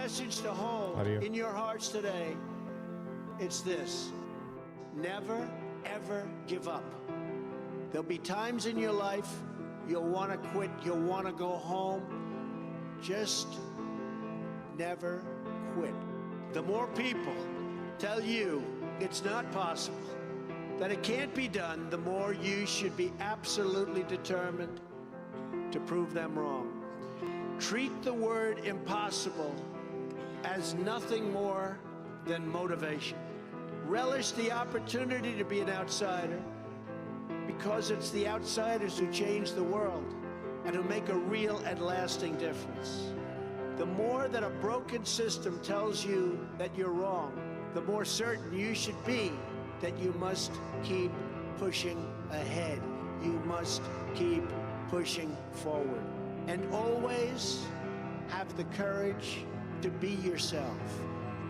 message to hold in your hearts today, it's this: never, ever give up. There'll be times in your life you'll want to quit, you'll want to go home. Just never quit. The more people tell you it's not possible, that it can't be done, the more you should be absolutely determined to prove them wrong. Treat the word impossible as nothing more than motivation. Relish the opportunity to be an outsider, because it's the outsiders who change the world and who make a real and lasting difference. The more that a broken system tells you that you're wrong, the more certain you should be that you must keep pushing ahead. You must keep pushing forward. And always have the courage to be yourself.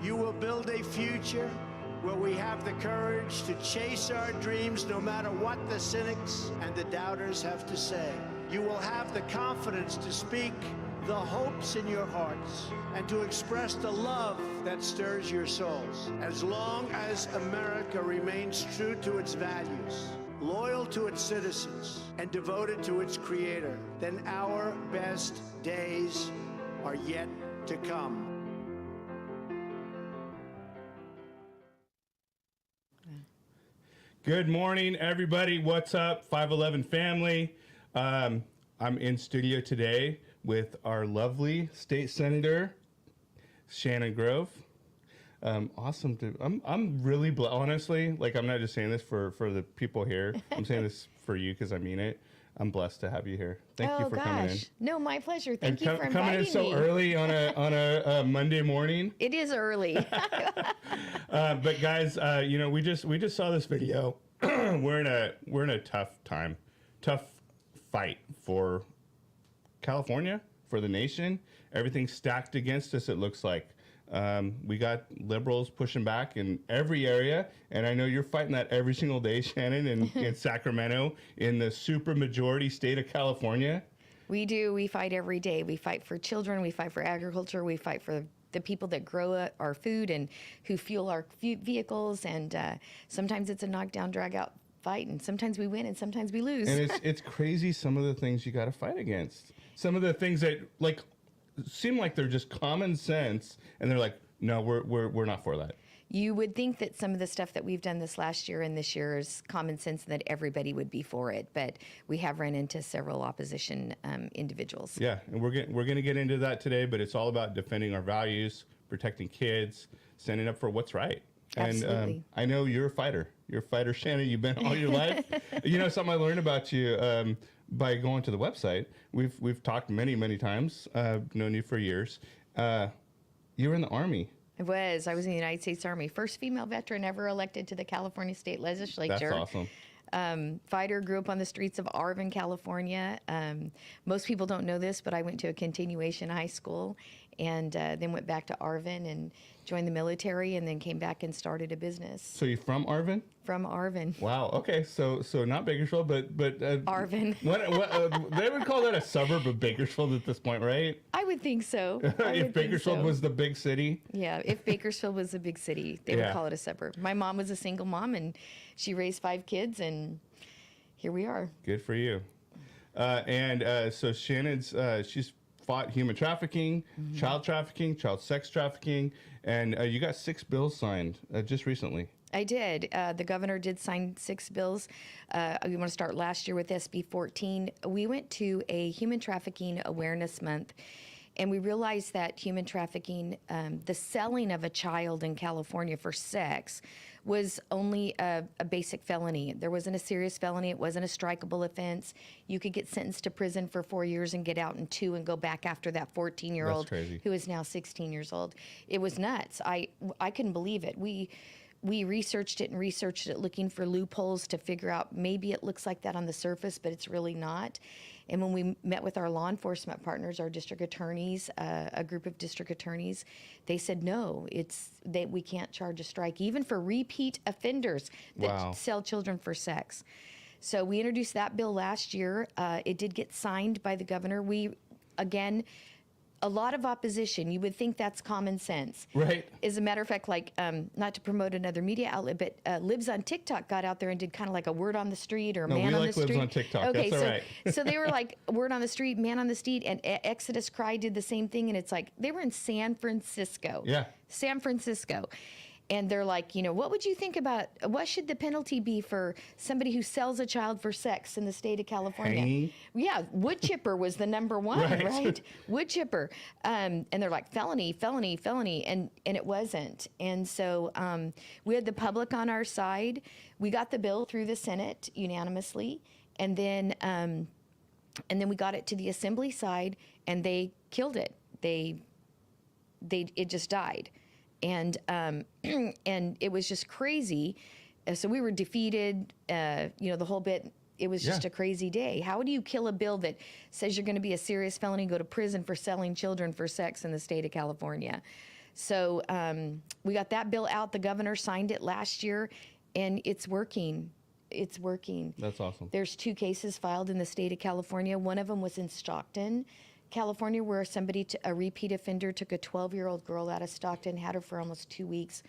You will build a future where we have the courage to chase our dreams no matter what the cynics and the doubters have to say. You will have the confidence to speak the hopes in your hearts and to express the love that stirs your souls. As long as America remains true to its values, loyal to its citizens, and devoted to its creator, then our best days are yet to come. Good morning, everybody. What's up, 511 family? I'm in studio today with our lovely state senator, Shannon Grove. Awesome. I'm really honestly, like, I'm not just saying this for the people here. I'm saying this for you because I mean it. I'm blessed to have you here. Thank you for coming in. No, my pleasure. Thank you for inviting coming in so early on a Monday morning. It is early. But guys, we just saw this video. We're in a tough time, tough fight for California, for the nation. Everything's stacked against us, it looks like. We got liberals pushing back in every area, and I know you're fighting that every single day, Shannon, in Sacramento, in the super majority state of California. We do. We fight every day. We fight for children. We fight for agriculture. We fight for the people that grow our food and who fuel our vehicles. And sometimes it's a knockdown, drag-out fight, and sometimes we win, and sometimes we lose. And it's crazy, some of the things you got to fight against. Some of the things that, like, seem like they're just common sense, and they're like, no, we're not for that. You would think that some of the stuff that we've done this last year and this year is common sense and that everybody would be for it, but we have run into several opposition individuals. Yeah, and we're going to get into that today, but it's all about defending our values, protecting kids, standing up for what's right. Absolutely. And I know you're a fighter. You're a fighter, Shannon. You've been all your life. Something I learned about you by going to the website. We've talked many times. Known you for years. You were in the Army. I was in the United States Army. First female veteran ever elected to the California State Legislature. That's awesome. Fighter, grew up on the streets of Arvin, California. Most people don't know this, but I went to a continuation high school and then went back to Arvin and joined the military and then came back and started a business. So you're from Arvin? From Arvin. Wow. Okay. So not Bakersfield, but Arvin. They would call that a suburb of Bakersfield at this point, right? I would think so. If Bakersfield was the big city. Yeah. If Bakersfield was a big city, they would call it a suburb. My mom was a single mom, and she raised 5 kids, and here we are. Good for you. So Shannon's she's fought human trafficking, child sex trafficking, and you got 6 bills signed just recently. I did. The governor did sign 6 bills. We want to start last year with SB 14. We went to a Human Trafficking Awareness Month, and we realized that human trafficking, the selling of a child in California for sex, was only a basic felony. There wasn't a serious felony. It wasn't a strikeable offense. You could get sentenced to prison for 4 years and get out in 2 and go back after that 14-year-old who is now 16 years old. It was nuts. I couldn't believe it. We researched it looking for loopholes to figure out maybe it looks like that on the surface, but it's really not. And when we met with our law enforcement partners, our district attorneys, a group of district attorneys, they said no, we can't charge a strike, even for repeat offenders that sell children for sex. So we introduced that bill last year. It did get signed by the governor. We, again, a lot of opposition. You would think that's common sense. Right. As a matter of fact, like, not to promote another media outlet, but Libs on TikTok got out there and did kind of like a word on the street or man on the street. We like Libs on TikTok. Okay, That's all so, right. so they were like word on the street, man on the street, and Exodus Cry did the same thing. And it's like, they were in San Francisco. Yeah. San Francisco. And they're like, what would you think about, what should the penalty be for somebody who sells a child for sex in the state of California? Hanging? Yeah, wood chipper was the number one, right? Wood chipper. And they're like, felony, felony, felony. And it wasn't. And so we had the public on our side. We got the bill through the Senate unanimously. And then we got it to the Assembly side, and they killed it. It just died. And and it was just crazy. So we were defeated, the whole bit. It was just a crazy day. How do you kill a bill that says you're going to be a serious felony, go to prison for selling children for sex in the state of California? So we got that bill out. The governor signed it last year, and it's working. It's working. That's awesome. There's 2 cases filed in the state of California. One of them was in Stockton, California, where a repeat offender took a 12-year-old girl out of Stockton, had her for almost 2 weeks,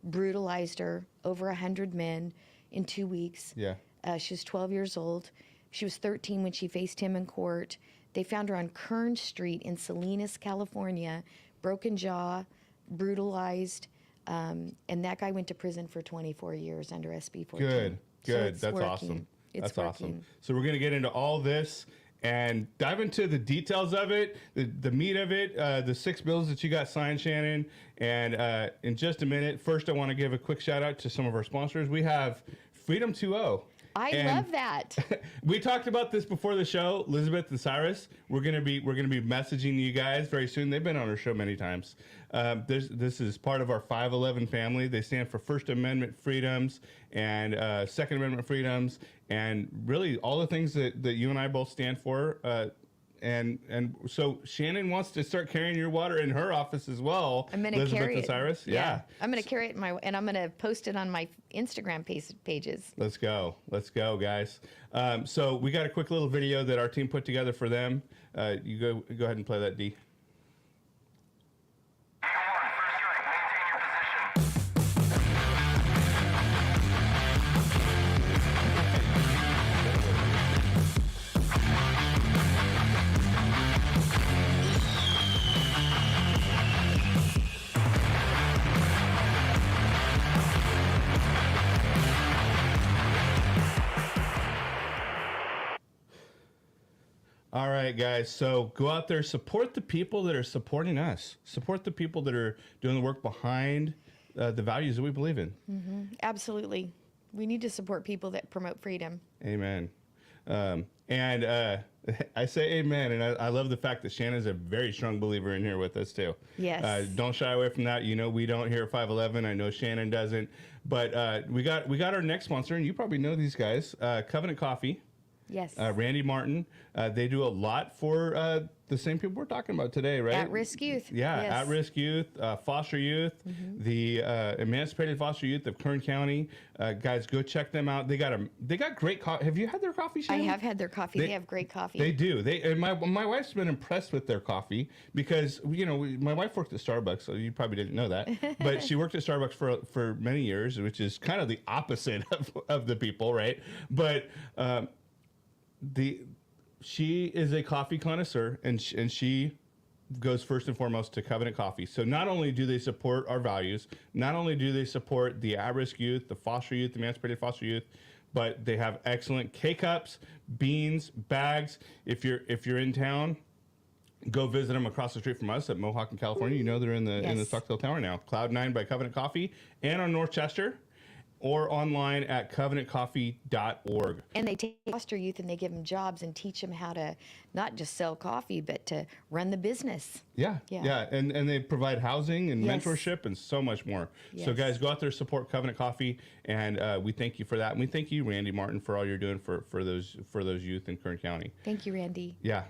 brutalized her, over 100 men in 2 weeks. Yeah. She was 12 years old. She was 13 when she faced him in court. They found her on Kern Street in Salinas, California, broken jaw, brutalized, and that guy went to prison for 24 years under SB 14. Good. So That's working. awesome. It's That's working. awesome. So we're going to get into all this and dive into the details of it, the meat of it, the 6 bills that you got signed, Shannon. And in just a minute, first I want to give a quick shout out to some of our sponsors. We have Freedom 2.0. I love that. We talked about this before the show, Elizabeth and Cyrus. We're gonna be messaging you guys very soon. They've been on our show many times. This is part of our 511 family. They stand for First Amendment freedoms and Second Amendment freedoms, and really all the things that you and I both stand for. And so Shannon wants to start carrying your water in her office as well. I'm going to Elizabeth carry and it. Cyrus. Yeah. I'm going to carry it and I'm going to post it on my Instagram pages. Let's go, guys. So we got a quick little video that our team put together for them. You go ahead and play that, D. All right, guys. So go out there, support the people that are supporting us. Support the people that are doing the work behind the values that we believe in. Mm-hmm. Absolutely. We need to support people that promote freedom. Amen. And I say amen, and I love the fact that Shannon's a very strong believer in here with us, too. Yes. Don't shy away from that. We don't here at 511. I know Shannon doesn't. But we got our next sponsor, and you probably know these guys, Covenant Coffee. Yes. Randy Martin. They do a lot for the same people we're talking about today, right? At-risk youth. Yeah, Yes. at-risk youth, foster youth, the emancipated foster youth of Kern County. Guys, go check them out. They got great coffee. Have you had their coffee, Shannon? I have had their coffee. They have great coffee. They do. And my wife's been impressed with their coffee because my wife worked at Starbucks, so you probably didn't know that, but she worked at Starbucks for many years, which is kind of the opposite of the people, right? But she is a coffee connoisseur, and she goes first and foremost to Covenant Coffee. So not only do they support our values, not only do they support the at-risk youth, the foster youth, the emancipated foster youth, but they have excellent K-cups, beans, bags. If you're in town, go visit them across the street from us at Mohawk in California. They're in the Stockdale Tower now. Cloud 9 by Covenant Coffee, and on North Chester, or online at covenantcoffee.org. And they take foster youth and they give them jobs and teach them how to not just sell coffee, but to run the business. Yeah. And they provide housing and Yes. mentorship and so much more. So Yes. guys, go out there, support Covenant Coffee, and we thank you for that. And we thank you, Randy Martin, for all you're doing for those youth in Kern County. Thank you, Randy. Yeah.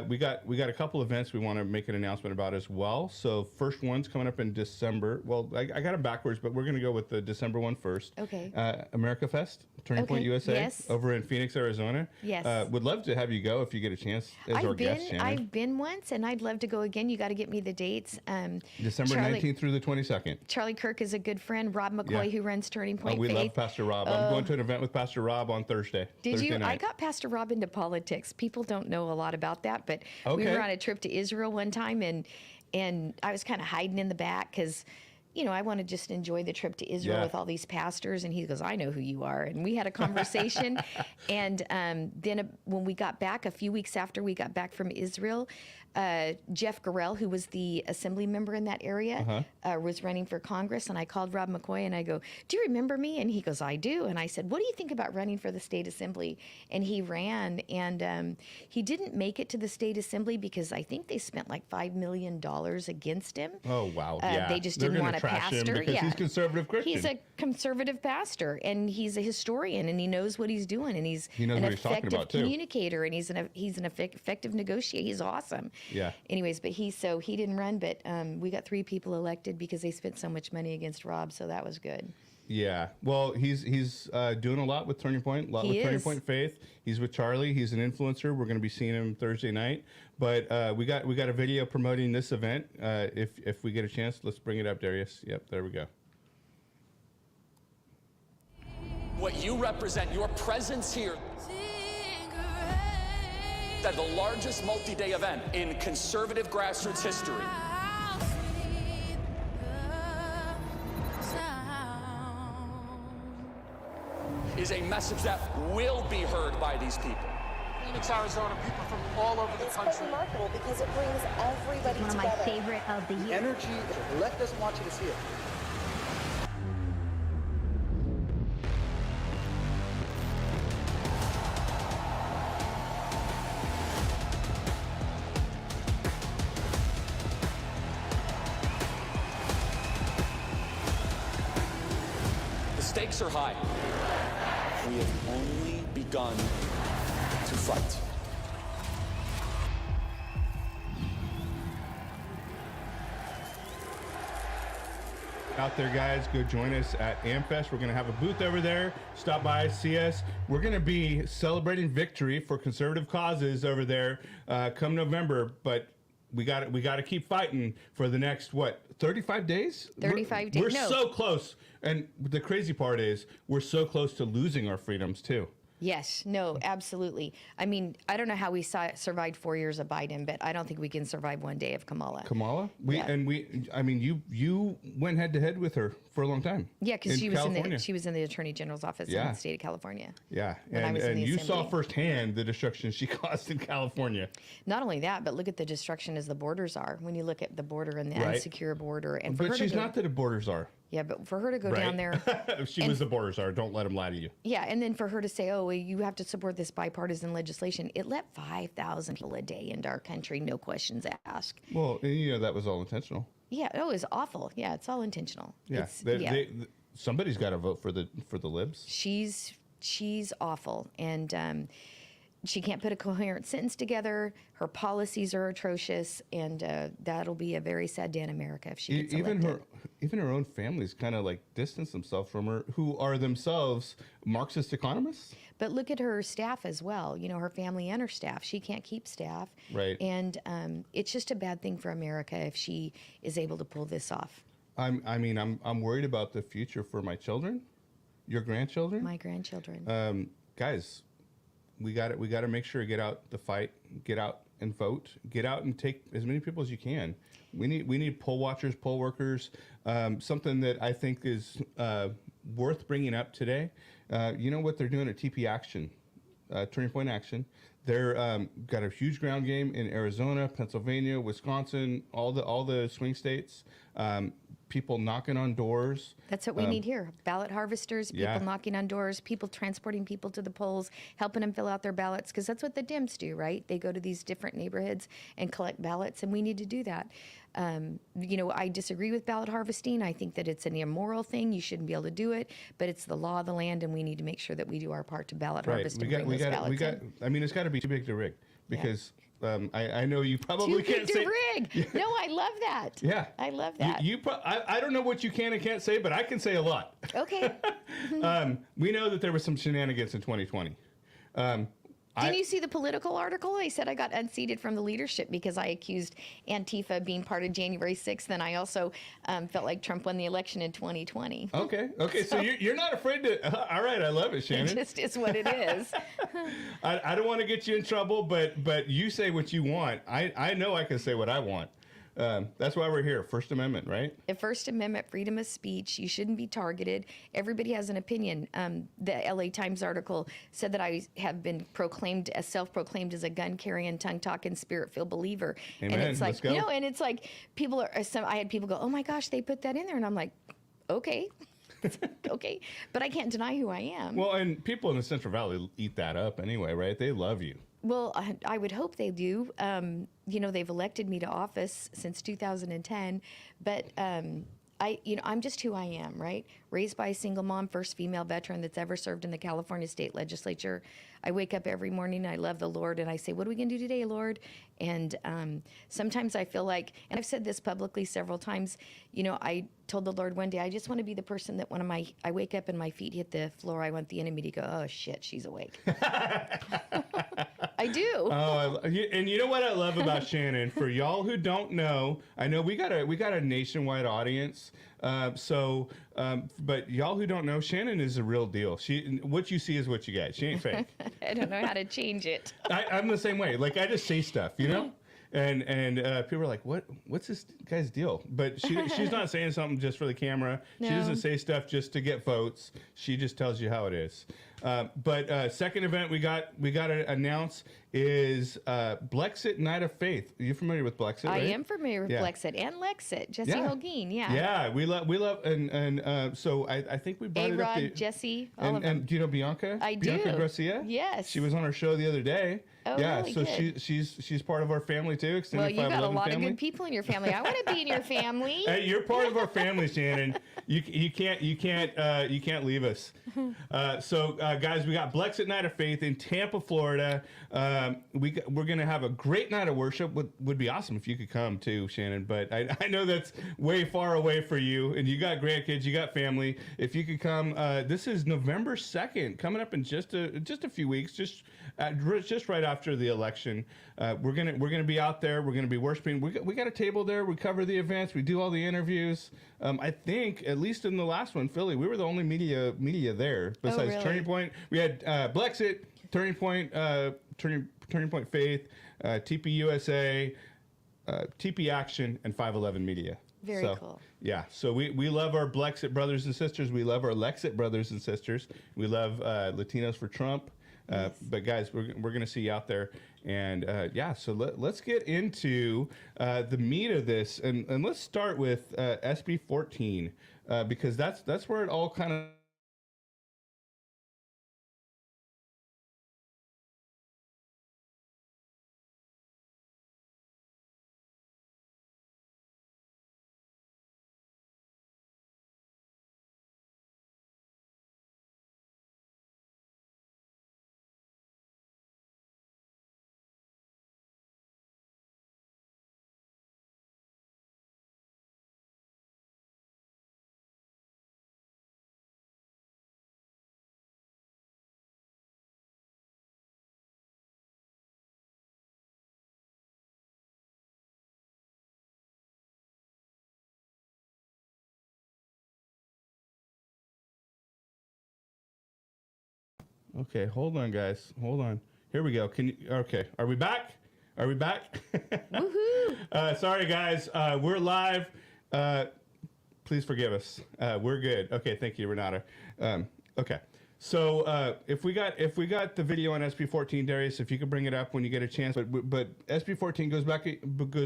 we got a couple events we want to make an announcement about as well. So first one's coming up in December. Well, I got them backwards, but we're going to go with the December one first. Okay. America Fest, Turning Point USA, yes. over in Phoenix, Arizona. Yes. Would love to have you go if you get a chance as our guest, Shannon. I've been once, and I'd love to go again. You got to get me the dates. December 19th through the 22nd. Charlie Kirk is a good friend. Rob McCoy, who runs Turning Point we Faith. love Pastor Rob. I'm going to an event with Pastor Rob on Thursday. Did you? Thursday night. I got Pastor Rob into politics. People don't know a lot about that, but we were on a trip to Israel one time, and I was kind of hiding in the back because, I want to just enjoy the trip to Israel with all these pastors. And he goes, I know who you are. And we had a conversation. And then when we got back, a few weeks after we got back from Israel, Jeff Gorell, who was the assembly member in that area, was running for Congress. And I called Rob McCoy and I go, do you remember me? And he goes, I do. And I said, what do you think about running for the state assembly? And he ran. And he didn't make it to the state assembly because I think they spent like $5 million against him. Oh, wow. They just didn't want a pastor. Because he's conservative Christian. He's a conservative pastor, and he's a historian, and he knows what he's doing, and he knows an what he's talking effective about, too. communicator, and he's an effective negotiator. He's awesome. Yeah. Anyways, but he didn't run, but we got 3 people elected because they spent so much money against Rob, so that was good. Yeah, well, he's doing a lot with Turning Point, Turning Point Faith. He's with Charlie. He's an influencer. We're going to be seeing him Thursday night. But we got a video promoting this event. If we get a chance, let's bring it up, Darius. Yep, there we go. What you represent, your presence here, that the largest multi-day event in conservative grassroots history. Is a message that will be heard by these people. Phoenix, Arizona, people from all over the country. It's quite remarkable because it brings everybody One of together. my favorite of the year. Energy, the left doesn't want you to see it. The stakes are high. We have only begun to fight. Out there, guys, go join us at AmFest. We're going to have a booth over there. Stop by, see us. We're going to be celebrating victory for conservative causes over there come November, but we got to keep fighting for the next 35 days? 35 days. We're so close. And the crazy part is we're so close to losing our freedoms too. Yes, no, absolutely. I mean, I don't know how we survived 4 years of Biden, but I don't think we can survive one day of Kamala. Kamala? Yeah. You went head to head with her for a long time. Yeah, because she California. was in the Attorney General's office in the state of California. Yeah, when I was in and the you saw assembly. firsthand the destruction she caused in California. Not only that, but look at the destruction as the borders are. When you look at the border and the Right. insecure border, and But she's not the borders are. Yeah, but for her to go Right? down there, If she was the borders are. Don't let them lie to you. yeah, and then for her to say, "Oh, well, you have to support this bipartisan legislation," it let 5,000 people a day into our country, no questions asked. Well, that was all intentional. Yeah, it was awful. Yeah, it's all intentional. Yeah, somebody's got to vote for the libs. She's awful, and she can't put a coherent sentence together. Her policies are atrocious, and that'll be a very sad day in America if she gets elected. Even her own family's kind of like distance themselves from her, who are themselves Marxist economists. But look at her staff as well. Her family and her staff. She can't keep staff. Right. And it's just a bad thing for America if she is able to pull this off. I'm worried about the future for my children, your grandchildren. My grandchildren. Guys, we got to make sure to get out the fight, get out and vote, get out and take as many people as you can. We need poll watchers, poll workers. Something that I think is worth bringing up today. You know what they're doing at TP Action, Turning Point Action. They're got a huge ground game in Arizona, Pennsylvania, Wisconsin, all the swing states. People knocking on doors. That's what we need here. Ballot harvesters, people Yeah. knocking on doors, people transporting people to the polls, helping them fill out their ballots, because that's what the Dems do, right? They go to these different neighborhoods and collect ballots, and we need to do that. I disagree with ballot harvesting. I think that it's an immoral thing. You shouldn't be able to do it, but it's the law of the land, and we need to make sure that we do our part to ballot harvest and bring those ballots in. I mean, it's got to be too big to rig because I know you probably Too can't big say. to rig. No, I love that. Yeah, I love that. I don't know what you can and can't say, but I can say a lot. Okay. We know that there was some shenanigans in 2020. Didn't you see the Political article? They said I got unseated from the leadership because I accused Antifa of being part of January 6th, and I also felt like Trump won the election in 2020. Okay. So you're not afraid to. All right, I love it, Shannon. It just is what it is. I don't want to get you in trouble, but you say what you want. I know I can say what I want. That's why we're here. First Amendment, right? The First Amendment, freedom of speech. You shouldn't be targeted. Everybody has an opinion. The LA Times article said that I have been self-proclaimed as a gun-carrying, tongue-talking, spirit-filled believer. Amen. And it's like, Let's go. and it's like I had people go, oh my gosh, they put that in there. And I'm like, okay. Okay. But I can't deny who I am. Well, and people in the Central Valley eat that up anyway, right? They love you. Well, I would hope they do. They've elected me to office since 2010, but I'm just who I am, right? Raised by a single mom, first female veteran that's ever served in the California State Legislature. I wake up every morning and I love the Lord and I say, what are we going to do today, Lord? And sometimes I feel like, and I've said this publicly several times, I told the Lord one day, I just want to be the person that when I wake up and my feet hit the floor, I want the enemy to go, oh shit, she's awake. I do. Oh, and you know what I love about Shannon? For y'all who don't know, I know we got a nationwide audience. But y'all who don't know, Shannon is the real deal. What you see is what you get. She ain't fake. I don't know how to change it. I'm the same way. Like I just say stuff, And people are like, what's this guy's deal? But she's not saying something just for the camera. No. She doesn't say stuff just to get votes. She just tells you how it is. But second event we got to announce is Blexit Night of Faith. Are you familiar with Blexit? I right? am familiar with Blexit and Lexit. Jesse Holguin, yeah. Yeah, we love and so I think we brought it up to Jesse, all of them. and do you know Bianca? I do. Bianca Garcia? Yes. She was on our show the other day. Oh, yeah, really so good. she's part of our family too. Extended Well, you got a 511 lot family. of good people in your family. I want to be in your family. Hey, you're part of our family, Shannon. You can't leave us. So guys, we got Blexit Night of Faith in Tampa, Florida. We're gonna have a great night of worship. Would be awesome if you could come too, Shannon. But I know that's way far away for you, and you got grandkids, you got family. If you could come, this is November 2nd, coming up in just a few weeks, just right after the election. We're gonna be out there. We're gonna be worshiping. We got a table there. We cover the events. We do all the interviews. I think at least in the last one, Philly, we were the only media there besides really? Turning Point. We had Blexit, Turning Point, Turning Point Faith, TP USA, TP Action, and 511 Media. Very cool. Yeah, so we love our Blexit brothers and sisters. We love our Lexit brothers and sisters. We love Latinos for Trump. Yes. But guys, we're going to see you out there. And so let's get into the meat of this. And let's start with SB 14 because that's where it all kind of... Okay, hold on, guys. Hold on. Here we go. Okay, are we back? Are we back? Woohoo! Sorry, guys. We're live. Please forgive us. We're good. Okay, thank you, Renata. Okay, So if we got the video on SB 14, Darius, if you could bring it up when you get a chance. But SB 14 goes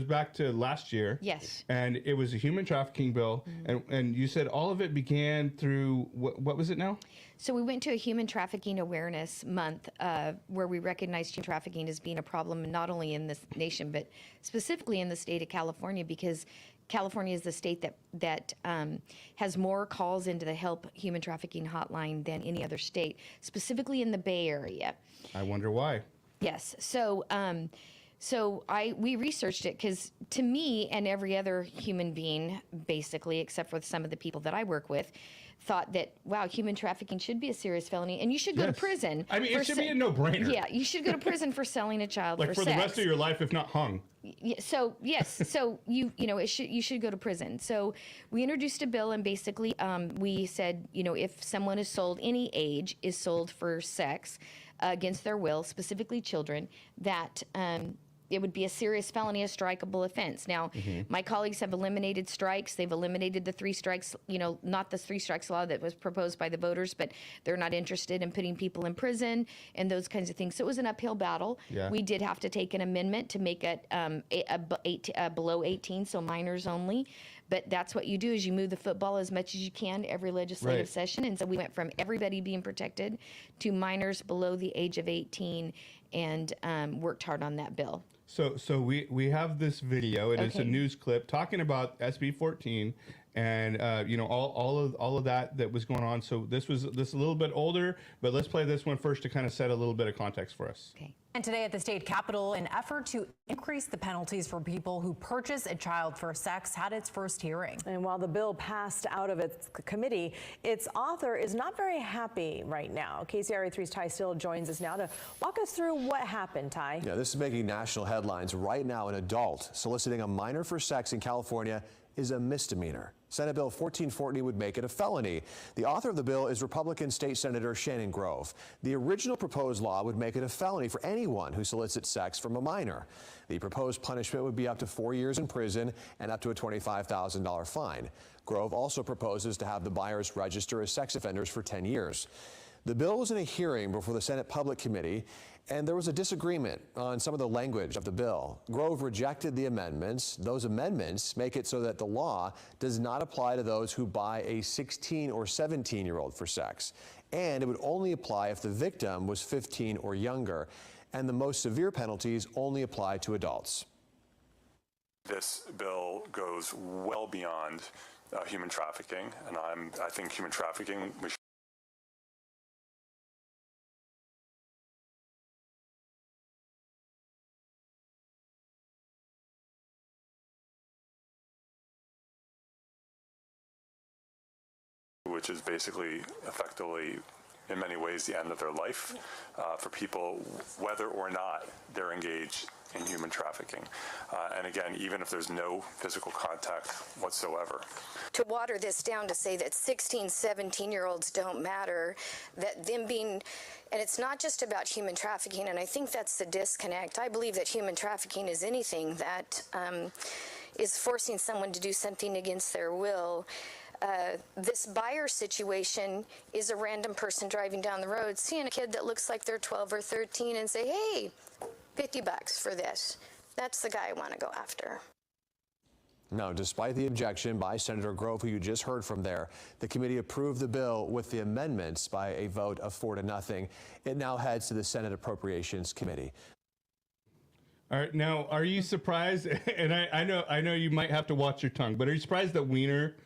back to last year. Yes. And it was a human trafficking bill, and you said all of it began through what was it now? So we went to a human trafficking awareness month where we recognized human trafficking as being a problem not only in this nation but specifically in the state of California, because California is the state that has more calls into the Help Human Trafficking Hotline than any other state, specifically in the Bay Area. I wonder why. Yes. So we researched it because to me and every other human being, basically, except for some of the people that I work with, thought that, wow, human trafficking should be a serious felony and you should go to prison. I mean, it should be a no-brainer. Yeah, you should go to prison for selling a child like for sex. the rest of your life, if not hung. So yes, so you should go to prison. So we introduced a bill, and basically we said, if someone is sold, any age is sold for sex against their will, specifically children, that it would be a serious felony, a strikeable offense. Now, my colleagues have eliminated strikes. They've eliminated the 3 strikes, not the 3 strikes law that was proposed by the voters, but they're not interested in putting people in prison and those kinds of things. So it was an uphill battle. Yeah. We did have to take an amendment to make it below 18, so minors only. But that's what you do, is you move the football as much as you can every legislative session. And so we went from everybody being protected to minors below the age of 18 and worked hard on that bill. So we have this video, and it's a news clip talking about SB 14 and all of that was going on. So this is a little bit older, but let's play this one first to kind of set a little bit of context for us. Okay. And today at the state capitol, an effort to increase the penalties for people who purchase a child for sex had its first hearing. And while the bill passed out of its committee, its author is not very happy right now. KCRA3's Ty Still joins us now to walk us through what happened, Ty. Yeah, this is making national headlines right now. An adult soliciting a minor for sex in California is a misdemeanor. Senate Bill 1440 would make it a felony. The author of the bill is Republican State Senator Shannon Grove. The original proposed law would make it a felony for anyone who solicits sex from a minor. The proposed punishment would be up to 4 years in prison and up to a $25,000 fine. Grove also proposes to have the buyers register as sex offenders for 10 years. The bill was in a hearing before the Senate Public Committee, and there was a disagreement on some of the language of the bill. Grove rejected the amendments. Those amendments make it so that the law does not apply to those who buy a 16 or 17-year-old for sex, and it would only apply if the victim was 15 or younger, and the most severe penalties only apply to adults. This bill goes well beyond human trafficking, and I think human trafficking which is basically effectively in many ways the end of their life for people, whether or not they're engaged in human trafficking. And again, even if there's no physical contact whatsoever. To water this down to say that 16, 17-year-olds don't matter, that them being, and it's not just about human trafficking, and I think that's the disconnect. I believe that human trafficking is anything that is forcing someone to do something against their will. This buyer situation is a random person driving down the road, seeing a kid that looks like they're 12 or 13 and say, hey, $50 for this. That's the guy I want to go after. Now, despite the objection by Senator Grove, who you just heard from there, the committee approved the bill with the amendments by a vote of 4-0. It now heads to the Senate Appropriations Committee. All right, now, are you surprised? And I know you might have to watch your tongue, but are you surprised that Wiener,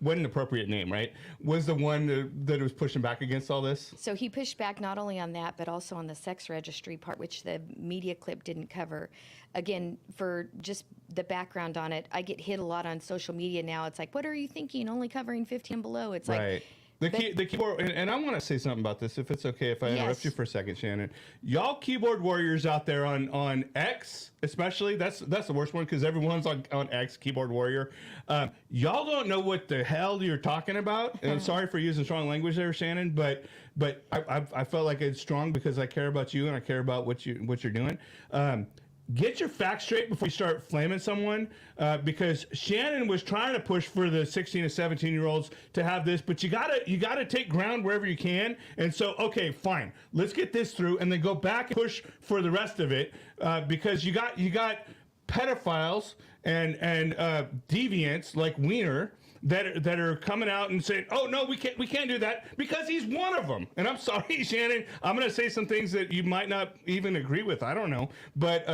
what an appropriate name, right, was the one that was pushing back against all this? So he pushed back not only on that, but also on the sex registry part, which the media clip didn't cover. Again, for just the background on it, I get hit a lot on social media now. It's like, what are you thinking? Only covering 50 and below. It's right. Like, the keyboard, and I want to say something about this, if it's okay, if I interrupt you for a second, Shannon. Y'all keyboard warriors out there on X, especially, that's the worst one because everyone's on X, keyboard warrior. Y'all don't know what the hell you're talking about. And I'm sorry for using strong language there, Shannon, but I felt like it's strong because I care about you and I care about what you're doing. get your facts straight before you start flaming someone, because Shannon was trying to push for the 16 to 17-year-olds to have this, but you gotta take ground wherever you can. And so, okay, fine, let's get this through, and then go back and push for the rest of it, because you got pedophiles and deviants like Wiener that are coming out and saying, "Oh no, we can't do that," because he's one of them. And I'm sorry, Shannon, I'm going to say some things that you might not even agree with. I don't know, but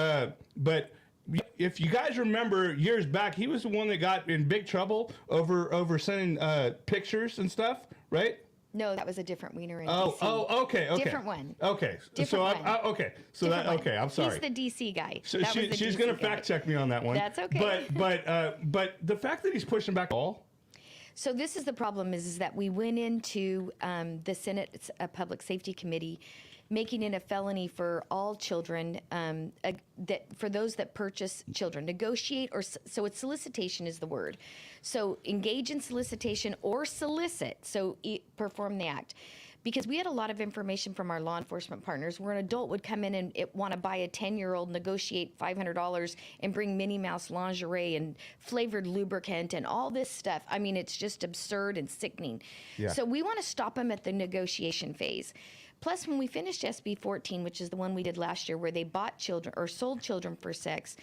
if you guys remember years back, he was the one that got in big trouble over sending pictures and stuff, right? No, that was a different Wiener in DC. Oh, okay. Different one. Okay, Different one. Okay, so Different one. okay, I'm sorry. He's the DC guy. So she's going to fact check me on that one. That's okay. But the fact that he's pushing back all. So this is the problem is that we went into the Senate Public Safety Committee making it a felony for all children, that for those that purchase children, negotiate so it's solicitation is the word. So engage in solicitation or solicit, so perform the act. Because we had a lot of information from our law enforcement partners where an adult would come in and want to buy a 10-year-old, negotiate $500 and bring Minnie Mouse lingerie and flavored lubricant and all this stuff. I mean, it's just absurd and sickening. Yeah. So we want to stop them at the negotiation phase. Plus, when we finished SB 14, which is the one we did last year where they bought children or sold children for sex,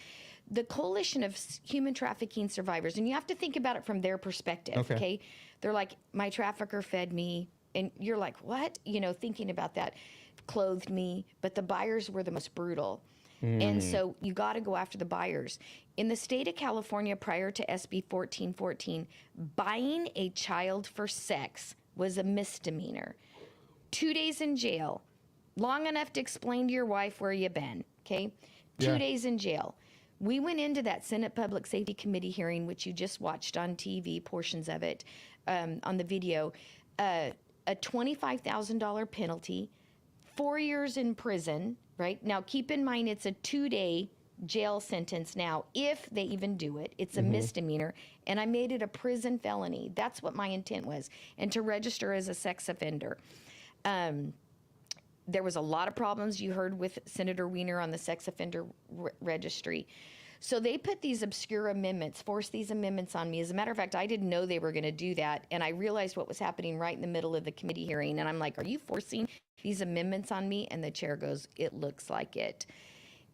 the coalition of human trafficking survivors, and you have to think about it from their perspective, okay? They're like, my trafficker fed me. And you're like, what? You know, thinking about that, clothed me. But the buyers were the most brutal. And so you got to go after the buyers. In the state of California, prior to SB 1414, buying a child for sex was a misdemeanor. 2 days in jail, long enough to explain to your wife where you been, okay? 2 days in jail. We went into that Senate Public Safety Committee hearing, which you just watched on TV, portions of it, on the video, a $25,000 penalty, 4 years in prison, right? Now, keep in mind, it's a 2-day jail sentence now, if they even do it. It's a misdemeanor, and I made it a prison felony. That's what my intent was, and to register as a sex offender. There was a lot of problems you heard with Senator Wiener on the sex offender registry. So they put these obscure amendments, forced these amendments on me. As a matter of fact, I didn't know they were going to do that. And I realized what was happening right in the middle of the committee hearing. And I'm like, are you forcing these amendments on me? And the chair goes, it looks like it.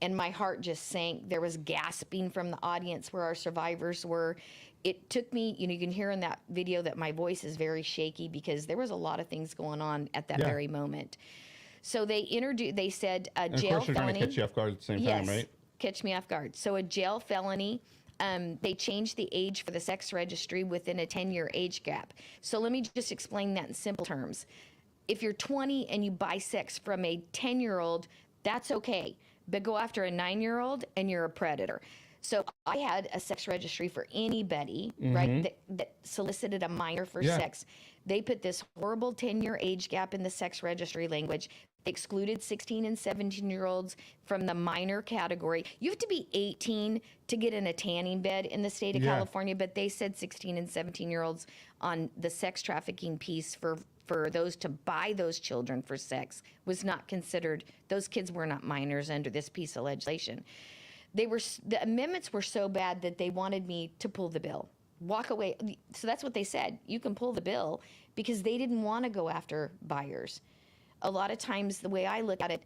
And my heart just sank. There was gasping from the audience where our survivors were. It took me, you know, you can hear in that video that my voice is very shaky because there was a lot of things going on at that very moment. So they said a jail felony. Of course, they're trying to catch you off guard at the same time, right? Catch me off guard. So a jail felony, they changed the age for the sex registry within a 10-year age gap. So let me just explain that in simple terms. If you're 20 and you buy sex from a 10-year-old, that's okay. But go after a 9-year-old and you're a predator. So I had a sex registry for anybody, right, that solicited a minor for sex. They put this horrible 10-year age gap in the sex registry language. They excluded 16 and 17-year-olds from the minor category. You have to be 18 to get in a tanning bed in the state of California, but they said 16 and 17-year-olds on the sex trafficking piece for those to buy those children for sex was not considered. Those kids were not minors under this piece of legislation. The amendments were so bad that they wanted me to pull the bill, walk away. So that's what they said. You can pull the bill because they didn't want to go after buyers. A lot of times, the way I look at it,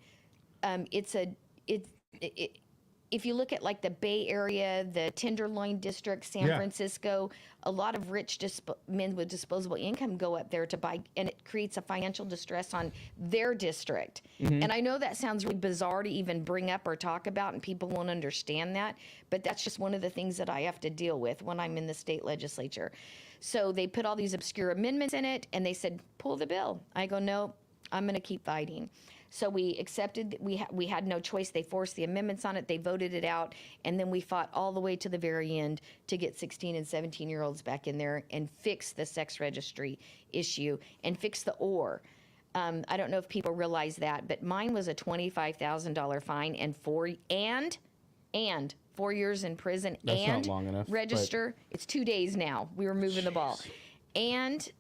if you look at like the Bay Area, the Tenderloin District, San Francisco, a lot of rich men with disposable income go up there to buy, and it creates a financial distress on their district. And I know that sounds really bizarre to even bring up or talk about, and people won't understand that, but that's just one of the things that I have to deal with when I'm in the state legislature. So they put all these obscure amendments in it, and they said, pull the bill. I go, no, I'm going to keep fighting. So we accepted, we had no choice. They forced the amendments on it. They voted it out. And then we fought all the way to the very end to get 16 and 17-year-olds back in there and fix the sex registry issue and fix the OR. I don't know if people realize that, but mine was a $25,000 fine and 4 years in prison. That's and not long enough, register. It's 2 days now. We were moving the ball. and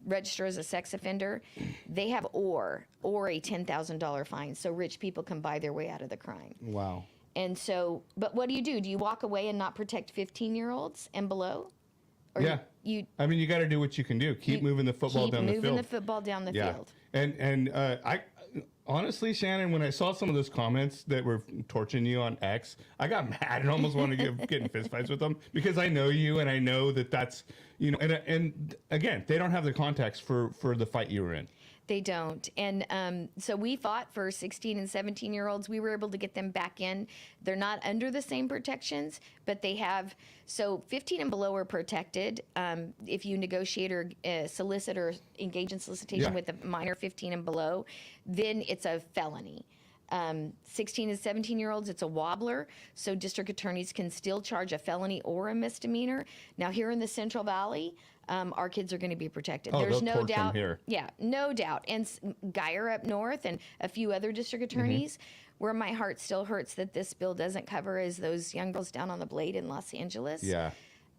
register as a sex offender, they have or a $10,000 fine, so rich people can buy their way out of the crime. Wow. And so, but what do? Do you walk away and not protect 15-year-olds and below? Or Yeah. I mean, you got to do what you can do. Keep moving the football down the field. Keep moving the football down the field. And I honestly, Shannon, when I saw some of those comments that were torching you on X, I got mad and almost wanted to get in fistfights with them, because I know you and I know that's, you know, and again, they don't have the context for the fight you were in. They don't. And so we fought for 16 and 17-year-olds. We were able to get them back in. They're not under the same protections, but they have. So 15 and below are protected. If you negotiate or solicit or engage in solicitation with a minor 15 and below, then it's a felony. 16 and 17-year-olds, it's a wobbler. So district attorneys can still charge a felony or a misdemeanor. Now, here in the Central Valley, our kids are going to be protected. There's no doubt. Yeah, no doubt. And Geyer up north and a few other district attorneys, where my heart still hurts that this bill doesn't cover is those young girls down on the Blade in Los Angeles. Yeah.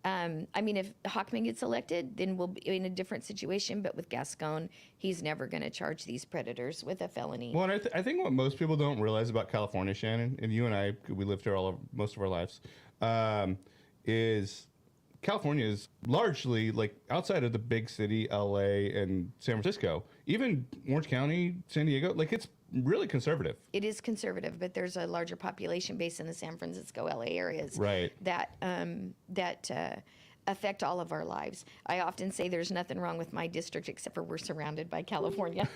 I mean, if Hockman gets elected, then we'll be in a different situation. But with Gascon, he's never going to charge these predators with a felony. Well, and I think what most people don't realize about California, Shannon, and you and I, we lived here most of our lives, is California is largely, like, outside of the big city, LA and San Francisco, even Orange County, San Diego, like, it's really conservative. It is conservative, but there's a larger population base in the San Francisco, LA areas that affect all of our lives. I often say there's nothing wrong with my district except for we're surrounded by California.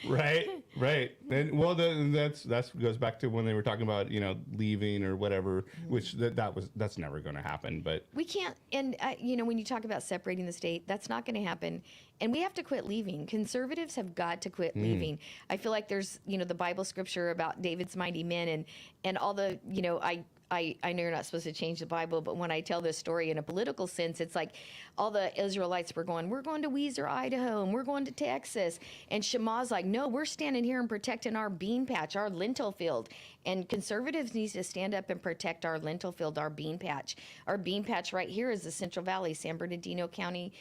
Right. And well, that's goes back to when they were talking about, you know, leaving or whatever, which that's never going to happen. But we can't. And you know, when you talk about separating the state, that's not going to happen. And we have to quit leaving. Conservatives have got to quit leaving. I feel like there's, you know, the Bible scripture about David's mighty men and all the, you know, I know you're not supposed to change the Bible, but when I tell this story in a political sense, it's like all the Israelites were going, we're going to Weiser, Idaho, and we're going to Texas. And Shema's like, no, we're standing here and protecting our bean patch, our lentil field. And conservatives need to stand up and protect our lentil field, our bean patch. Our bean patch right here is the Central Valley, San Bernardino County,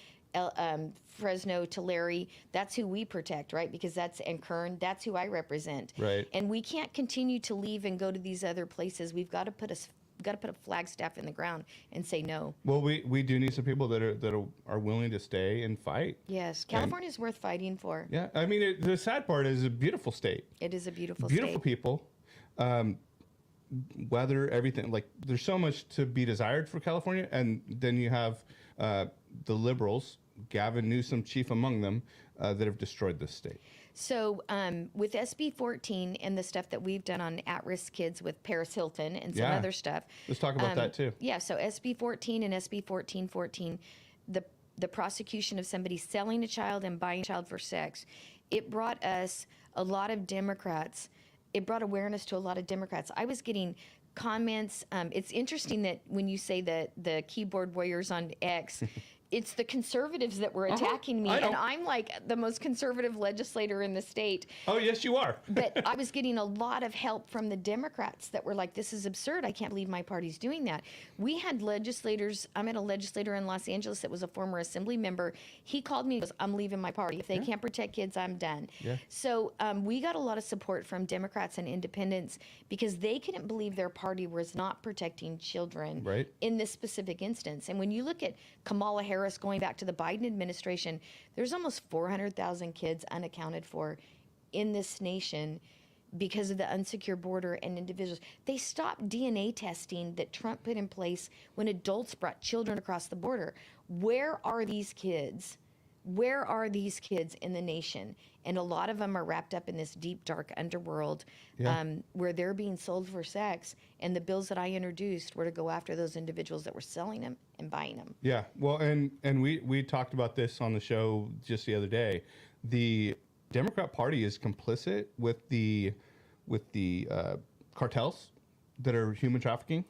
Fresno, Tulare. That's who we protect, right? Because and Kern, that's who I represent. Right. And we can't continue to leave and go to these other places. We've got to put a flagstaff in the ground and say no. Well, we do need some people that are willing to stay and fight. Yes, California is worth fighting for. Yeah, I mean, the sad part is a beautiful state. It is a beautiful state. People. Weather, everything. Like, there's so much to be desired for California, and then you have the liberals, Gavin Newsom chief among them, that have destroyed this state. So with SB 14 and the stuff that we've done on at-risk kids with Paris Hilton and some other stuff. Let's talk about that too. Yeah, so SB 14 and SB 1414, the prosecution of somebody selling a child and buying a child for sex, it brought us a lot of Democrats. It brought awareness to a lot of Democrats. I was getting comments. It's interesting that when you say that the keyboard warriors on X, it's the conservatives that were attacking me, and I'm like the most conservative legislator in the state. Oh, yes, you are. But I was getting a lot of help from the Democrats that were like, this is absurd. I can't believe my party's doing that. We had legislators. I met a legislator in Los Angeles that was a former assembly member. He called me and goes, I'm leaving my party. If they can't protect kids, I'm done. Yeah. So we got a lot of support from Democrats and independents because they couldn't believe their party was not protecting children in this specific instance. And when you look at Kamala Harris going back to the Biden administration, there's almost 400,000 kids unaccounted for in this nation because of the unsecure border and individuals. They stopped DNA testing that Trump put in place when adults brought children across the border. Where are these kids? Where are these kids in the nation? And a lot of them are wrapped up in this deep, dark underworld where they're being sold for sex. And the bills that I introduced were to go after those individuals that were selling them and buying them. Yeah, well, and we talked about this on the show just the other day. The Democrat Party is complicit with the cartels that are human trafficking.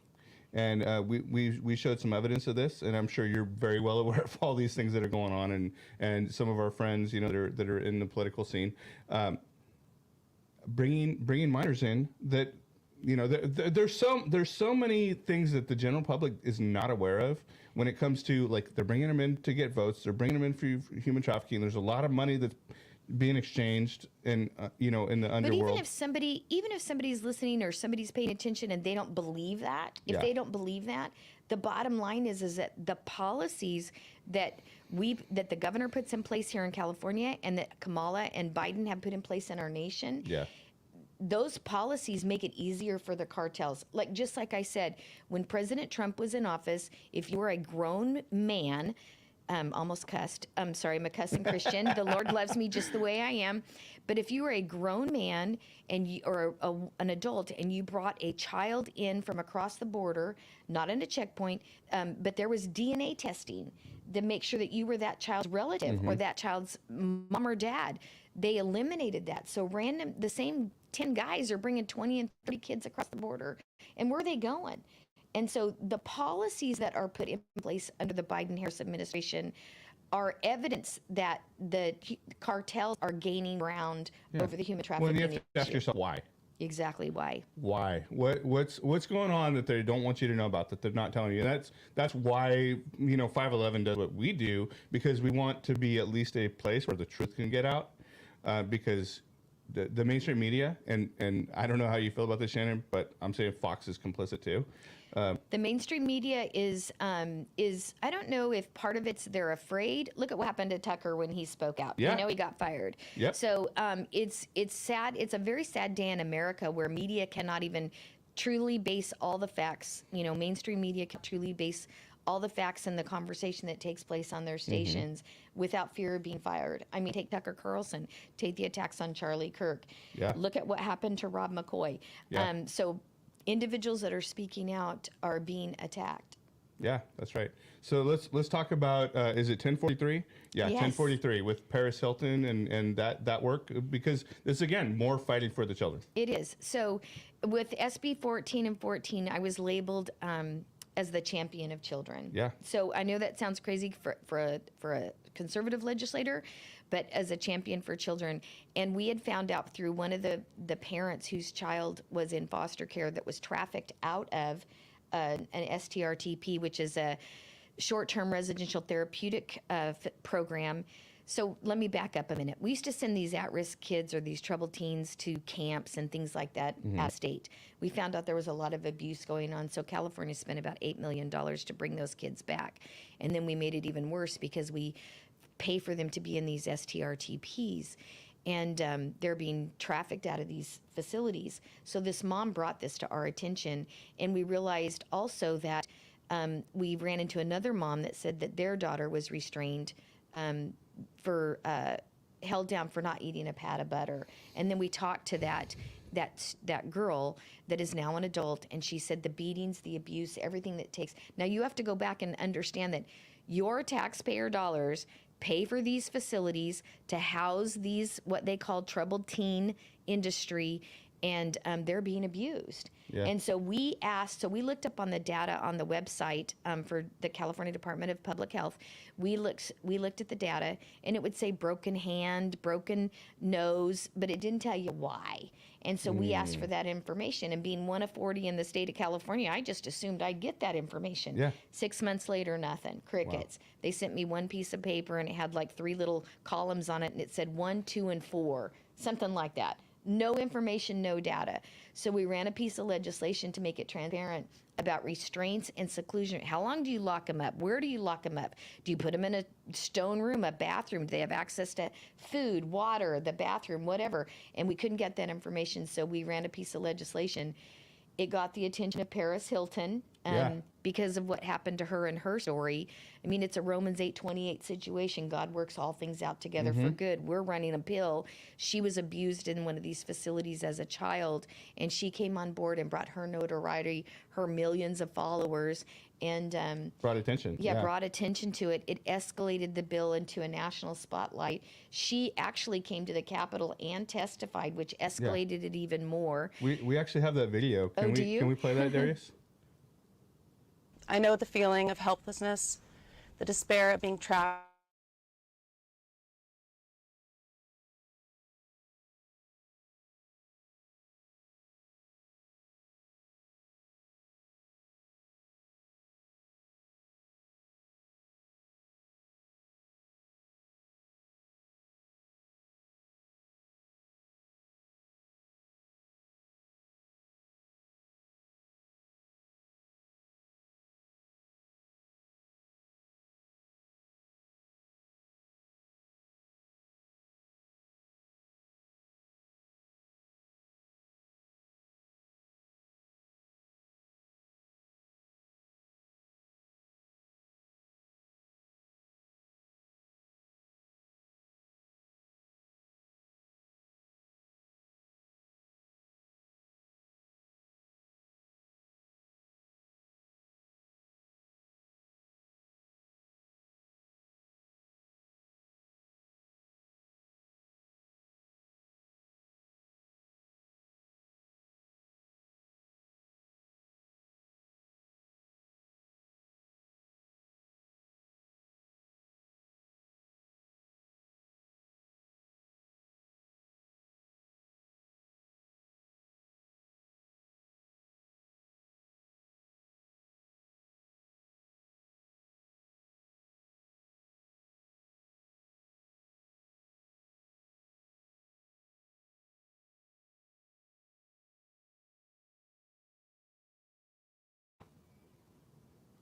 And we showed some evidence of this, and I'm sure you're very well aware of all these things that are going on, and some of our friends, you know, that are in the political scene, bringing minors in that there's so many things that the general public is not aware of when it comes to, like, they're bringing them in to get votes, they're bringing them in for human trafficking. There's a lot of money that's being exchanged in in the underworld. But even if somebody's listening or somebody's paying attention and they don't believe that, they don't believe that, the bottom line is that the policies that the governor puts in place here in California and that Kamala and Biden have put in place in our nation. Yeah. Those policies make it easier for the cartels. Just like I said, when President Trump was in office, if you were a grown man, almost cussed. I'm sorry, I'm a cussing Christian. The Lord loves me just the way I am. But if you were a grown man or an adult and you brought a child in from across the border, not in a checkpoint, but there was DNA testing to make sure that you were that child's relative or that child's mom or dad. They eliminated that. So the same 10 guys are bringing 20 and 30 kids across the border. And where are they going? And so the policies that are put in place under the Biden-Harris administration are evidence that the cartels are gaining ground over the human trafficking. Well, you have to ask yourself why. Exactly why. Why? What's going on that they don't want you to know about, that they're not telling you? And that's why 511 does what we do, because we want to be at least a place where the truth can get out. Because the mainstream media, and I don't know how you feel about this, Shannon, but I'm saying Fox is complicit too. The mainstream media is I don't know if part of it's they're afraid. Look at what happened to Tucker when he spoke out. Yeah. He got fired. Yep. So it's sad. It's a very sad day in America where media cannot even truly base all the facts. Mainstream media can truly base all the facts and the conversation that takes place on their stations without fear of being fired. I mean, take Tucker Carlson, take the attacks on Charlie Kirk. Yeah. Look at what happened to Rob McCoy. Yeah. So individuals that are speaking out are being attacked. Yeah, that's right. So let's talk about, is it 1043? Yeah, Yes. 1043 with Paris Hilton and that work, because this, again, more fighting for the children. It is. So with SB 14 and 14, I was labeled as the champion of children. Yeah. So I know that sounds crazy for a conservative legislator, but as a champion for children. And we had found out through one of the parents whose child was in foster care that was trafficked out of an STRTP, which is a short-term residential therapeutic program. So let me back up a minute. We used to send these at-risk kids or these troubled teens to camps and things like that out of state. We found out there was a lot of abuse going on, so California spent about $8 million to bring those kids back. And then we made it even worse because we pay for them to be in these STRTPs. And they're being trafficked out of these facilities. So this mom brought this to our attention, and we realized also that we ran into another mom that said that their daughter was restrained for held down for not eating a pat of butter. And then we talked to that girl that is now an adult, and she said the beatings, the abuse, everything that takes. Now you have to go back and understand that your taxpayer dollars pay for these facilities to house these, what they call troubled teen industry, and they're being abused. Yeah. And so we looked up on the data on the website for the California Department of Public Health. We looked at the data, and it would say broken hand, broken nose, but it didn't tell you why. And so we asked for that information, and being one of 40 in the state of California, I just assumed I'd get that information. Yeah. 6 months later, nothing. Crickets. Wow. They sent me one piece of paper, and it had like 3 little columns on it, and it said 1, 2, and 4, something like that. No information, no data. So we ran a piece of legislation to make it transparent about restraints and seclusion. How long do you lock them up? Where do you lock them up? Do you put them in a stone room, a bathroom? Do they have access to food, water, the bathroom, whatever? And we couldn't get that information, so we ran a piece of legislation. It got the attention of Paris Hilton because of what happened to her and her story. I mean, it's a Romans 8:28 situation. God works all things out together for good. We're running a bill. She was abused in one of these facilities as a child, and she came on board and brought her notoriety, her millions of followers, and brought attention. Brought attention to it. It escalated the bill into a national spotlight. She actually came to the Capitol and testified, which escalated it even more. We actually have that video. Do you? Can we play that, Darius? I know the feeling of helplessness, the despair of being trapped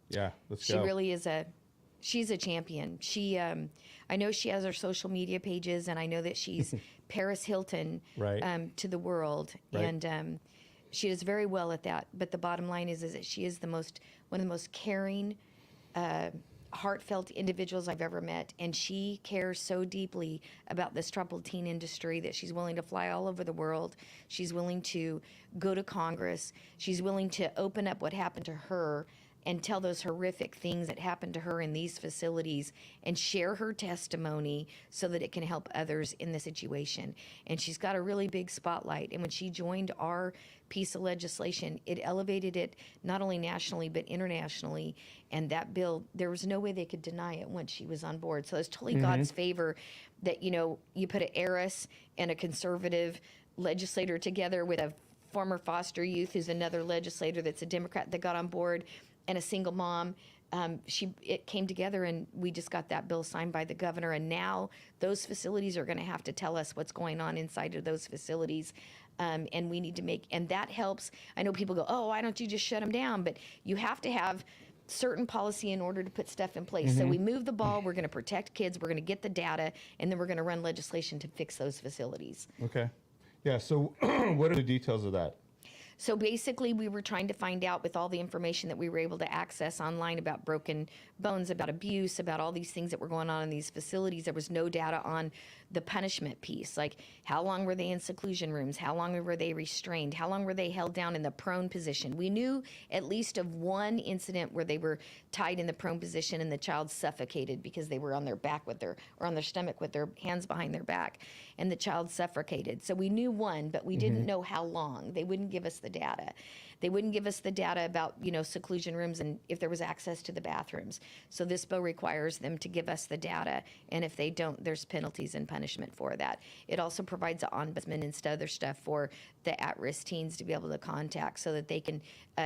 Yeah, let's She go. really is she's a champion. She, I know she has her social media pages, and I know that she's Paris Hilton Right. to the world, Right. and she does very well at that. But the bottom line is that she is one of the most caring, heartfelt individuals I've ever met, and she cares so deeply about this troubled teen industry that she's willing to fly all over the world. She's willing to go to Congress. She's willing to open up what happened to her and tell those horrific things that happened to her in these facilities and share her testimony so that it can help others in the situation. And she's got a really big spotlight. And when she joined our piece of legislation, it elevated it not only nationally but internationally. And that bill, there was no way they could deny it once she was on board. So it's totally God's favor that, you put an heiress and a conservative legislator together with a former foster youth who's another legislator that's a Democrat that got on board, and a single mom. It came together, and we just got that bill signed by the governor. And now those facilities are going to have to tell us what's going on inside of those facilities. And we need to and that helps. I know people go, oh, why don't you just shut them down? But you have to have certain policy in order to put stuff in place. So we move the ball. We're going to protect kids. We're going to get the data, and then we're going to run legislation to fix those facilities. Okay. Yeah. So what are the details of that? So basically, we were trying to find out, with all the information that we were able to access online about broken bones, about abuse, about all these things that were going on in these facilities, there was no data on the punishment piece. Like, how long were they in seclusion rooms? How long were they restrained? How long were they held down in the prone position? We knew at least of one incident where they were tied in the prone position and the child suffocated because they were on their back or on their stomach with their hands behind their back, and the child suffocated. So we knew one, but we didn't know how long. They wouldn't give us the data. They wouldn't give us the data about, seclusion rooms and if there was access to the bathrooms. So this bill requires them to give us the data, and if they don't, there's penalties and punishment for that. It also provides an ombudsman and other stuff for the at-risk teens to be able to contact so that they can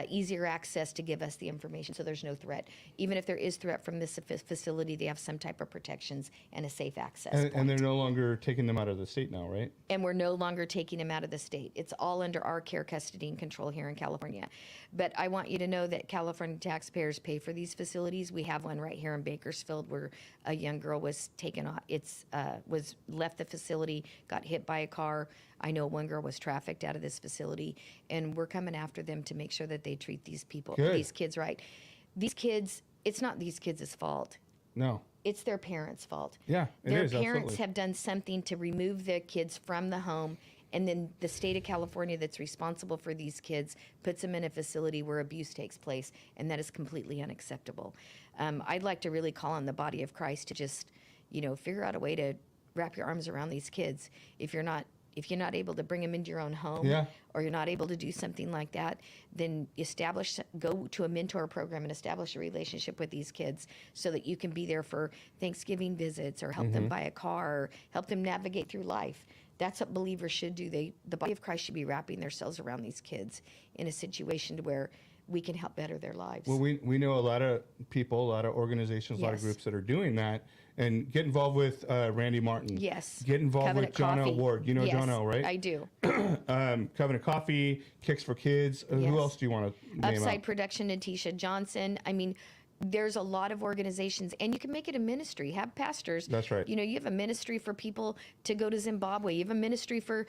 easier access to give us the information so there's no threat. Even if there is threat from this facility, they have some type of protections and a safe access point. And they're no longer taking them out of the state now, right? And we're no longer taking them out of the state. It's all under our care, custody, and control here in California. But I want you to know that California taxpayers pay for these facilities. We have one right here in Bakersfield where a young girl was taken off. Was left the facility, got hit by a car. I know one girl was trafficked out of this facility, and we're coming after them to make sure that they treat these kids right. These kids, it's not these kids' fault. No. It's their parents' fault. Yeah, Their parents have done something to remove the kids from the home, and then the state of California that's responsible for these kids puts them in a facility where abuse takes place, and that is completely unacceptable. I'd like to really call on the body of Christ to just, figure out a way to wrap your arms around these kids. If you're not able to bring them into your own home, or you're not able to do something like that, then go to a mentor program and establish a relationship with these kids so that you can be there for Thanksgiving visits or help them buy a car or help them navigate through life. That's what believers should do. The body of Christ should be wrapping themselves around these kids in a situation to where we can help better their lives. Well, we know a lot of people, a lot of organizations, a lot of groups that are doing that. And get involved with Randy Martin. Yes. Get involved Covenant with John L. Coffee. Ward. You know Yes, John L., right? I do. Covenant Coffee, Kicks for Kids. Yes. Who else do you want to name Upside out? Production, Natisha Johnson. I mean, there's a lot of organizations, and you can make it a ministry. Have pastors. That's right. You have a ministry for people to go to Zimbabwe. You have a ministry for,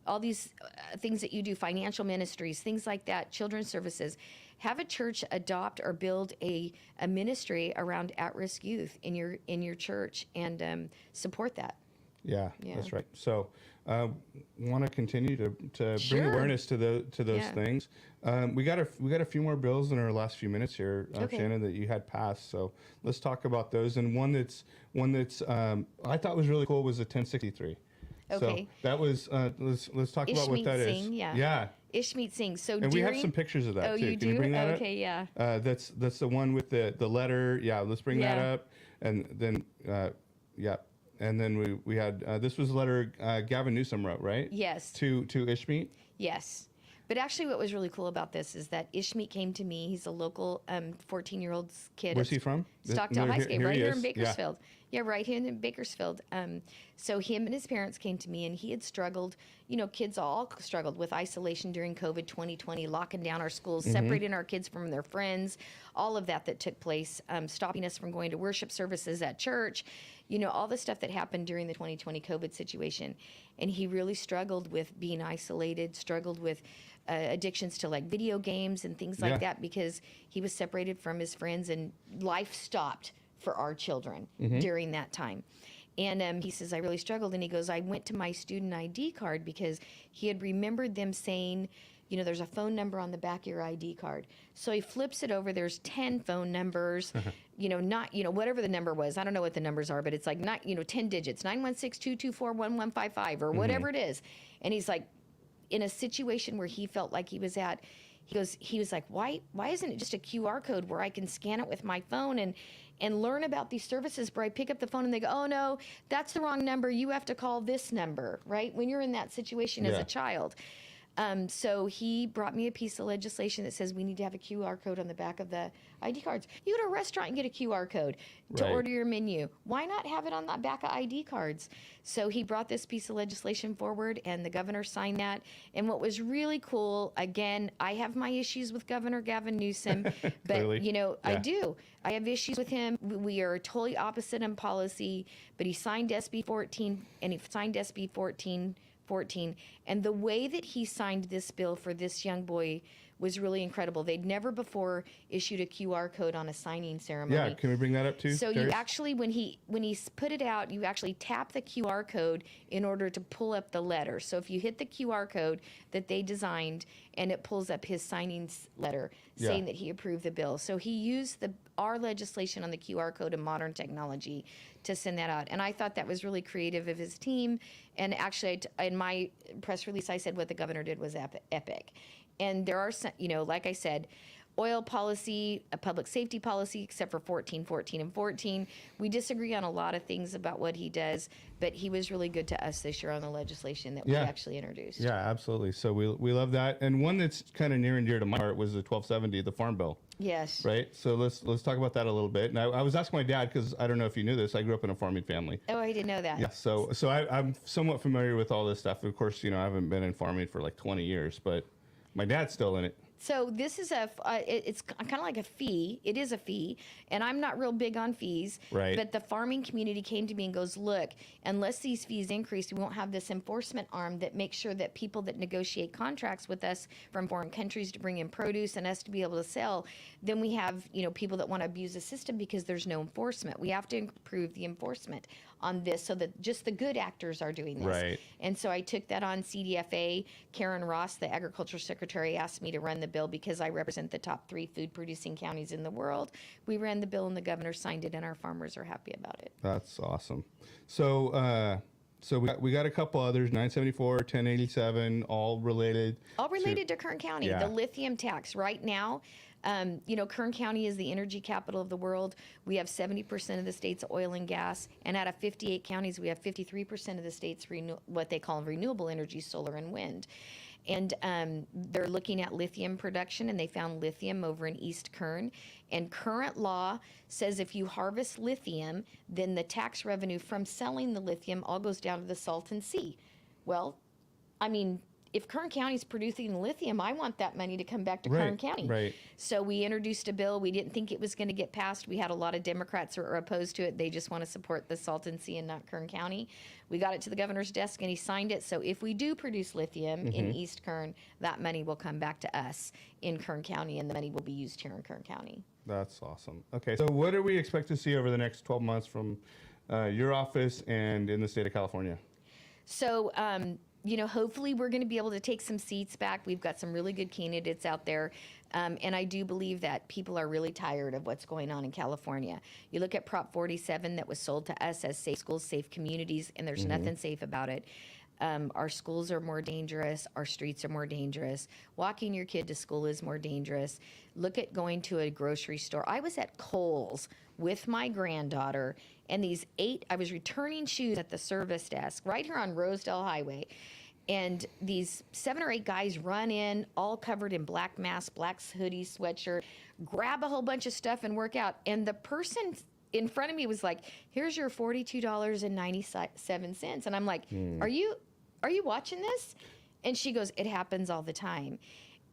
all these things that you do, financial ministries, things like that, children's services. Have a church adopt or build a ministry around at-risk youth in your church and support that. Yeah, that's right. So, want to continue to bring awareness to those things. We got a few more bills in our last few minutes here, Shannon, that you had passed. So let's talk about those. And one that's I thought was really cool was the 1063. Okay. So that was let's talk about what that is. Yeah. Ishmeet Singh. So and we have some pictures of that too. You Can you bring that up? Okay, yeah. That's the one with the letter. Yeah, let's bring that up. And then And then we had this was a letter Gavin Newsom wrote, right? Yes. To Ishmeet. Yes. But actually, what was really cool about this is that Ishmeet came to me. He's a local 14-year-old kid. Where's he from? Stockdale High School, right here in is. Bakersfield. Yeah, right here in Bakersfield. So him and his parents came to me, and he had struggled. You know, kids all struggled with isolation during COVID 2020, locking down our schools, separating our kids from their friends, all of that took place, stopping us from going to worship services at church. You know, all the stuff that happened during the 2020 COVID situation. And he really struggled with being isolated, struggled with addictions to like video games and things like that, because he was separated from his friends and life stopped for our children during that time. And he says, I really struggled. And he goes, I went to my student ID card because he had remembered them saying, you know, there's a phone number on the back of your ID card. So he flips it over. There's 10 phone numbers, you know, not, you know, whatever the number was. I don't know what the numbers are, but it's like, not, you know, 10 digits, 916-224-1155 or whatever it is. And he's like, in a situation where he felt like he was at, he was like, why isn't it just a QR code where I can scan it with my phone and learn about these services where I pick up the phone and they go, oh no, that's the wrong number. You have to call this number, right? When you're in that situation as a child. So he brought me a piece of legislation that says we need to have a QR code on the back of the ID cards. You go to a restaurant and get a QR code to order your menu. Why not have it on the back of ID cards? So he brought this piece of legislation forward, and the governor signed that. And what was really cool, again, I have my issues with Governor Gavin Newsom, but you know, I do. I have issues with him. We are totally opposite in policy, but he signed SB 14, and he signed SB 14, and the way that he signed this bill for this young boy was really incredible. They'd never before issued a QR code on a signing ceremony. Yeah, can we bring that up too? So you actually, when he put it out, you actually tap the QR code in order to pull up the letter. So if you hit the QR code that they designed, and it pulls up his signing letter saying that he approved the bill. So he used our legislation on the QR code and modern technology to send that out. And I thought that was really creative of his team. And actually, in my press release, I said what the governor did was epic. And there are some, you know, like I said, oil policy, a public safety policy, except for 14, 14, and 14. We disagree on a lot of things about what he does, but he was really good to us this year on the legislation that we actually introduced. Yeah, absolutely. So we love that. And one that's kind of near and dear to my heart was the 1270, the Farm Bill. Yes. Right. So let's talk about that a little bit. And I was asking my dad, because I don't know if you knew this, I grew up in a farming family. Oh, I didn't know that. Yeah. So I'm somewhat familiar with all this stuff. Of course, you know, I haven't been in farming for like 20 years, but my dad's still in it. So this is it's kind of like a fee. It is a fee, and I'm not real big on fees. Right. But the farming community came to me and goes, look, unless these fees increase, we won't have this enforcement arm that makes sure that people that negotiate contracts with us from foreign countries to bring in produce and us to be able to sell, then we have, you know, people that want to abuse the system because there's no enforcement. We have to improve the enforcement on this so that just the good actors are doing this. Right. And so I took that on CDFA. Karen Ross, the Agriculture Secretary, asked me to run the bill because I represent the top 3 food-producing counties in the world. We ran the bill, and the governor signed it, and our farmers are happy about it. That's awesome. So we got a couple others, 974, 1087, all related. All related to Kern County. Yeah. The lithium tax right now. You know, Kern County is the energy capital of the world. We have 70% of the state's oil and gas, and out of 58 counties, we have 53% of the state's what they call renewable energy, solar and wind. And they're looking at lithium production, and they found lithium over in East Kern. And current law says if you harvest lithium, then the tax revenue from selling the lithium all goes down to the Salton Sea. Well, I mean, if Kern County is producing lithium, I want that money to come back to Kern County. Right. So we introduced a bill. We didn't think it was going to get passed. We had a lot of Democrats who are opposed to it. They just want to support the Salton Sea and not Kern County. We got it to the governor's desk, and he signed it. So if we do produce lithium in East Kern, that money will come back to us in Kern County, and the money will be used here in Kern County. That's awesome. Okay, so what do we expect to see over the next 12 months from your office and in the state of California? So, you know, hopefully we're going to be able to take some seats back. We've got some really good candidates out there. And I do believe that people are really tired of what's going on in California. You look at Prop 47 that was sold to us as safe schools, safe communities, and there's nothing safe about it. Our schools are more dangerous. Our streets are more dangerous. Walking your kid to school is more dangerous. Look at going to a grocery store. I was at Kohl's with my granddaughter, and I was returning shoes at the service desk right here on Rosedale Highway. And these 7 or 8 guys run in, all covered in black masks, black hoodie, sweatshirt, grab a whole bunch of stuff and work out. And the person in front of me was like, here's your $42.97. And I'm like, are you watching this? And she goes, it happens all the time.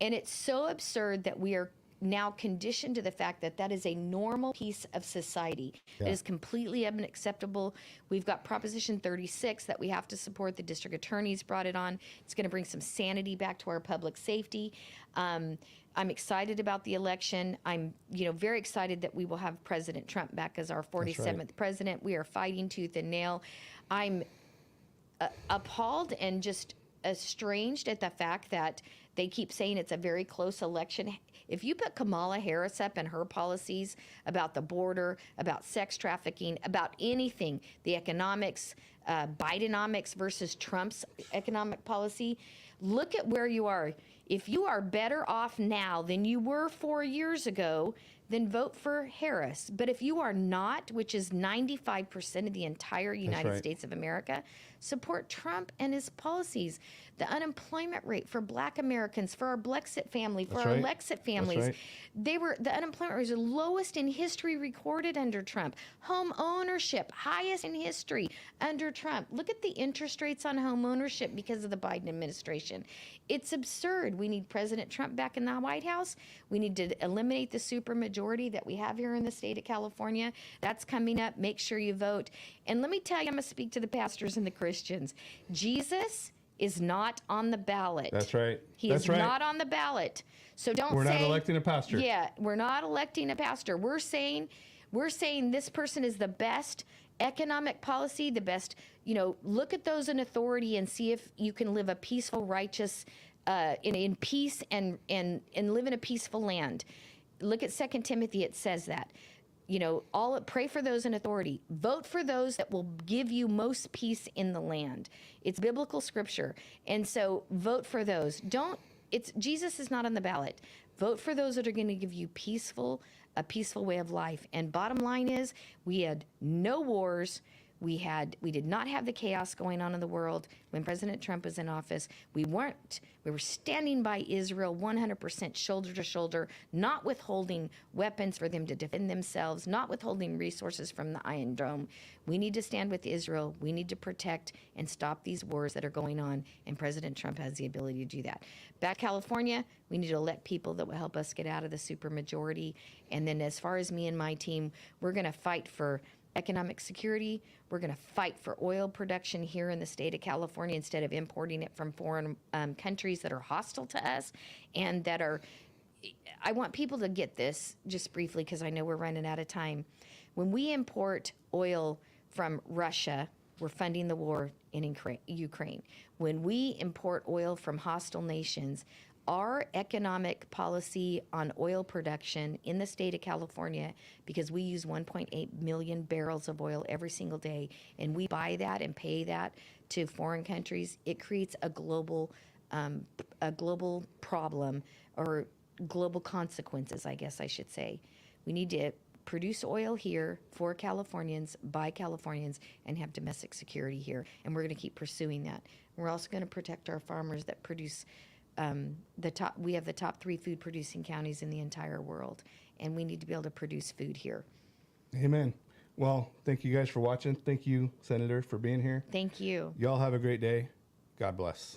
And it's so absurd that we are now conditioned to the fact that that is a normal piece of society. It is completely unacceptable. We've got Proposition 36 that we have to support. The district attorneys brought it on. It's going to bring some sanity back to our public safety. I'm excited about the election. I'm, very excited that we will have President Trump back as our 47th president. We are fighting tooth and nail. I'm appalled and just estranged at the fact that they keep saying it's a very close election. If you put Kamala Harris up and her policies about the border, about sex trafficking, about anything, the economics, Bidenomics versus Trump's economic policy, look at where you are. If you are better off now than you were 4 years ago, then vote for Harris. But if you are not, which is 95% of the entire United States of America, support Trump and his policies. The unemployment rate for Black Americans, for our Blexit family, for our Lexit families, the unemployment rate was the lowest in history recorded under Trump. Home ownership, highest in history under Trump. Look at the interest rates on home ownership because of the Biden administration. It's absurd. We need President Trump back in the White House. We need to eliminate the supermajority that we have here in the state of California. That's coming up. Make sure you vote. And let me tell you, I'm going to speak to the pastors and the Christians. Jesus is not on the ballot. That's right. He is not on the ballot. So don't We're say... not electing a pastor. Yeah, we're not electing a pastor. We're saying this person is the best economic policy, the best, look at those in authority and see if you can live a peaceful, righteous, in peace and live in a peaceful land. Look at 2 Timothy, it says that. Pray for those in authority. Vote for those that will give you most peace in the land. It's biblical scripture. And so vote for those. Jesus is not on the ballot. Vote for those that are going to give you a peaceful way of life. And bottom line is, we had no wars. We did not have the chaos going on in the world when President Trump was in office. We were standing by Israel 100% shoulder to shoulder, not withholding weapons for them to defend themselves, not withholding resources from the Iron Dome. We need to stand with Israel. We need to protect and stop these wars that are going on, and President Trump has the ability to do that. Back California, we need to elect people that will help us get out of the supermajority. And then as far as me and my team, we're going to fight for economic security. We're going to fight for oil production here in the state of California instead of importing it from foreign countries that are hostile to us and that are... I want people to get this just briefly because I know we're running out of time. When we import oil from Russia, we're funding the war in Ukraine. When we import oil from hostile nations, our economic policy on oil production in the state of California, because we use 1.8 million barrels of oil every single day, and we buy that and pay that to foreign countries, it creates a global problem, or global consequences, I guess I should say. We need to produce oil here for Californians, by Californians, and have domestic security here. And we're going to keep pursuing that. We're also going to protect our farmers that produce we have the top 3 food producing counties in the entire world, and we need to be able to produce food here. Amen. Well, thank you guys for watching. Thank you, Senator, for being here. Thank you. Y'all have a great day. God bless.